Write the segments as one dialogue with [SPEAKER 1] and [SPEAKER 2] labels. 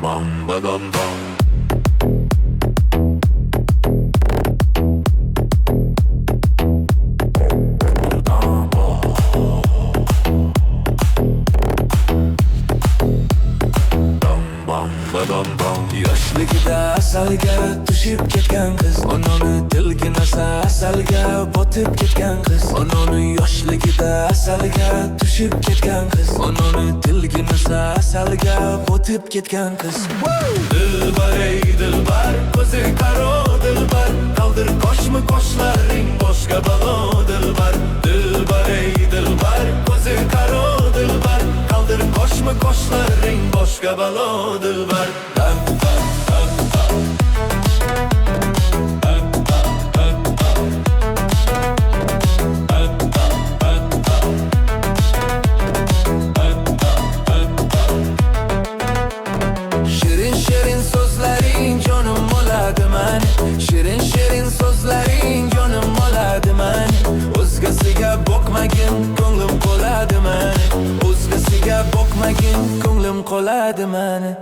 [SPEAKER 1] bam badam bam.
[SPEAKER 2] Yoshligida asalga tushib ketgan qiz, onani tilginasa asalga botib ketgan qiz. Onani yoshligida asalga tushib ketgan qiz, onani tilginasa asalga botib ketgan qiz. Dilbar ey dilbar, ko'zi qaro dilbar, qaldir qoshmi qoshlaring boshqa balo dilbar. Dilbar ey dilbar, ko'zi qaro dilbar, qaldir qoshmi qoshlaring boshqa balo dilbar. Shirin shirin so'zlaring jonim oladi mani, shirin shirin so'zlaring jonim oladi mani. O'zgasiga boqmagin ko'nglim qoladi mani, o'zgasiga boqmagin ko'nglim qoladi mani.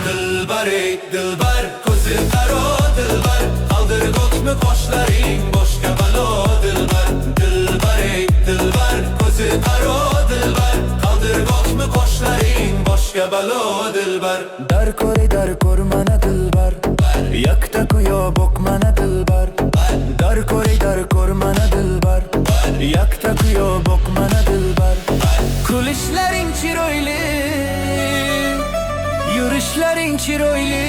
[SPEAKER 2] Dilbar ey dilbar, ko'zi qaro dilbar, qaldir qo'shmi qoshlaring boshqa balo dilbar. Dilbar ey dilbar, ko'zi qaro dilbar, qaldir qo'shmi qoshlaring boshqa balo dilbar. Dar ko'r mana dilbar, yakta kuyo boq mana dilbar. Dar ko'r mana dilbar, yakta kuyo boq mana dilbar. Kulishlaring chiroyli, yurishlaring chiroyli,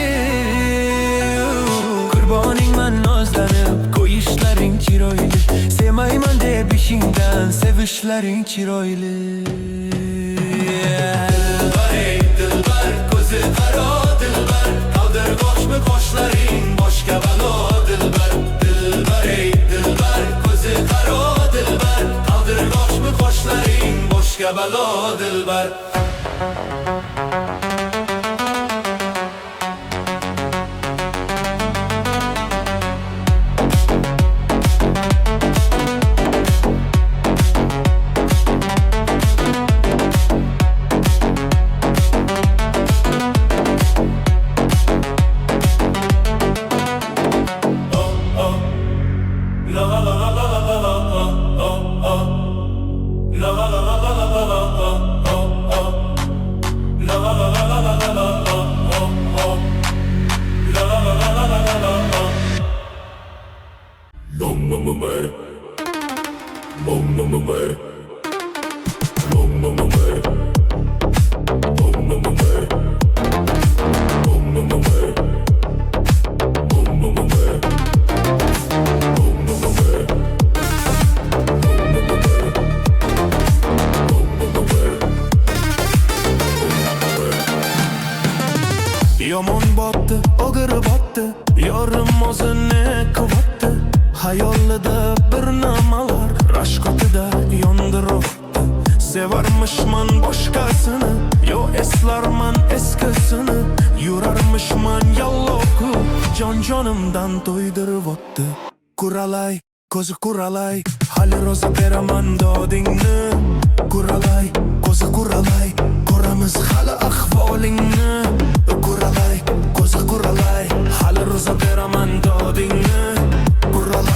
[SPEAKER 2] qurboningman nozlanib, qo'yishlaring chiroyli. Sevmayman deb ishingdan sevishlaring chiroyli. Dilbar ey dilbar, ko'zi qaro dilbar, qaldir qoshmi qoshlaring boshqa balo dilbar. Dilbar ey dilbar, ko'zi qaro dilbar, qaldir qoshmi qoshlaring boshqa balo dilbar. Yomon botdi, o'g'ri botdi, yorim o'zini quvatdi. Hayolida bir namalar rashqotida yondiroqdi. Sevarmishman boshqasini, yo eslarman eskisini. Yurarmishman yalloqu, jonimdan to'ydirib o'tdi. Quralay, ko'zi quralay, hali roza beraman dodingni. Quralay, ko'zi quralay, ko'ramiz hali ahvolingni. Quralay, ko'zi quralay, hali roza beraman dodingni. Quralay.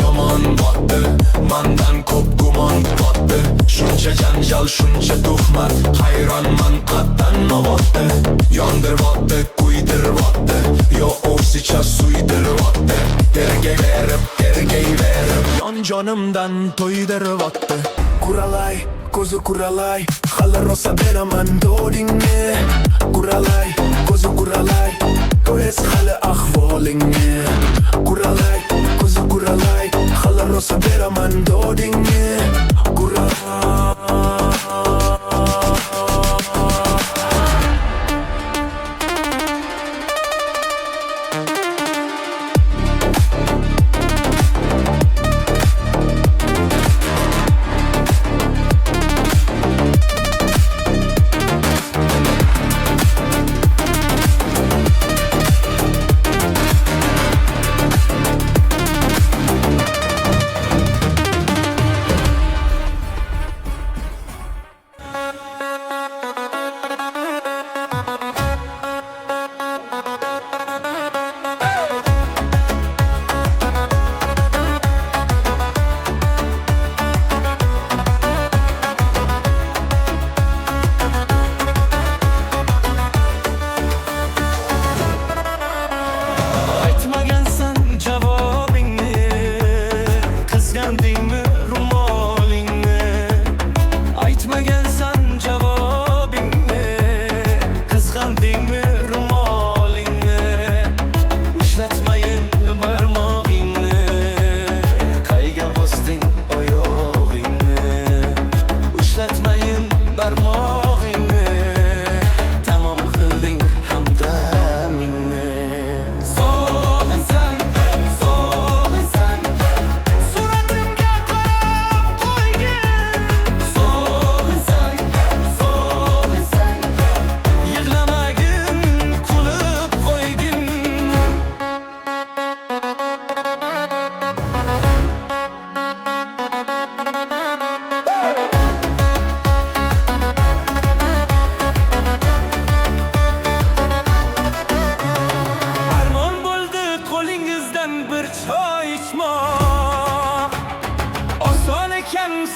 [SPEAKER 1] yomon botdi, mandan ko'p gumon botdi. Shuncha janjal, shuncha tuhmat, hayronman qatdan ватте, yondir ватте, kuydir ватте, yo o сейчас suydir ватте, tergeyverib, yon jonimdan to'ydir ватте.
[SPEAKER 2] Kuralay, ko'zi kuralay, hali rosa beraman dodingni. Kuralay, ko'zi kuralay, ko'rasiz hali ahvolingni. Kuralay, ko'zi kuralay, hali rosa beraman dodingni.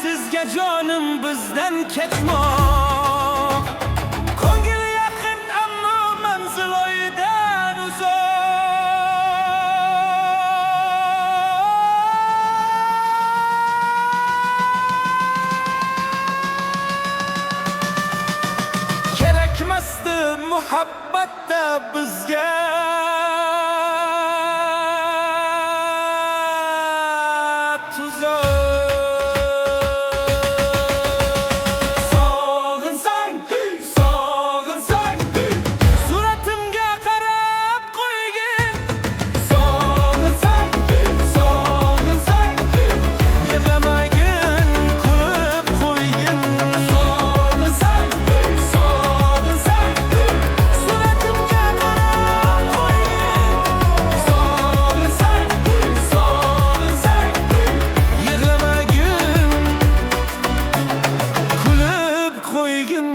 [SPEAKER 2] Sizga jonim bizdan ketmoq. Ko'ngil yaqin ammo manzil oydan uzoq. Kerakmasdi muhabbatda bizga tuzok. Ko'ygin